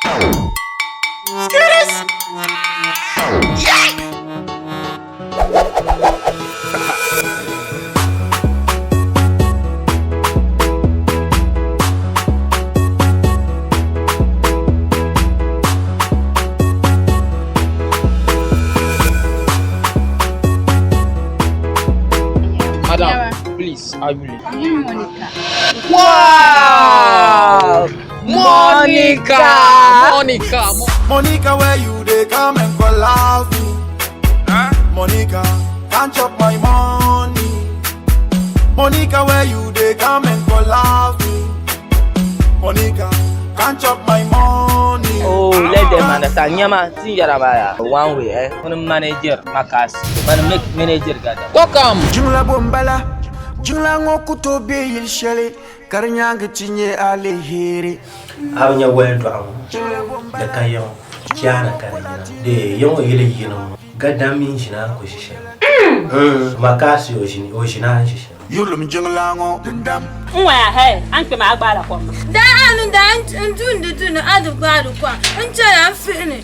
Skitties! Yeah! Madam, please, I will. Monica. Wow! Monica! Monica, where you they come and go love me? Huh? Monica, can't chop my money. Monica, where you they come and go love me? Monica, can't chop my money. Oh, let them understand. Nyama, see Yarabaya. One way, eh? When manager, Makas, when make manager gather. Welcome! Jungla bombala, jungla ngokuto be yil shele, karnyanga chinye ale hiri. Awnya wendo am da kayo kiana karina de yongo yele yino gadami jina ko shisha makasi ojina shisha Yulum jungla ngo dindam. Nwa he, anke ma agbara kwa. Da anu da ntun adu kwa ncha ya fini.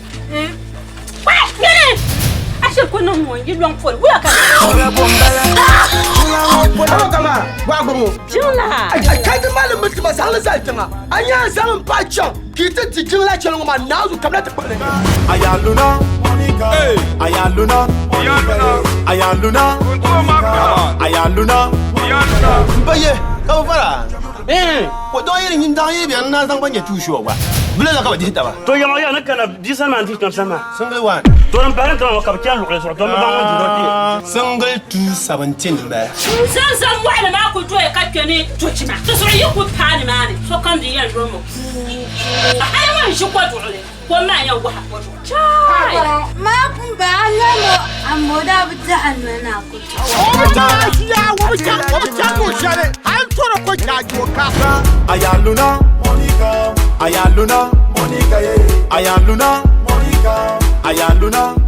Wa, yele. Ashe kono mo yi long for. Wo aka. Jungla bombala, jungla ngo kama wagbo. Jula. Kai da malam mutum ba san lissa ma. An yi zaman bacin ki ta cikin lacin ma na zu kamar ta kwana. Ayaluna, Monica. Ayaluna, Monica. Ayaluna, Ayaluna. Baye, ka fara. Ko don yin yin dan yi biyan na san banye tusho ba. Bula da ka baje ta ba. To yama ya na kana disan man tis sama. Single one. To ran parent to ka kyan lu so to ba mo doti. Single 217 ba. San wa na ku to e ka twene to chima. To so yi ku pa ni ma ni. So kan di yan romo. Ai wa shi ko dole. Ko ma yan wa ko. Chai. Ma kun ba lalo amoda buta annana ku. Ayaluna, Monica. Ayaluna, Monica. Ayaluna, Monica. Ayaluna.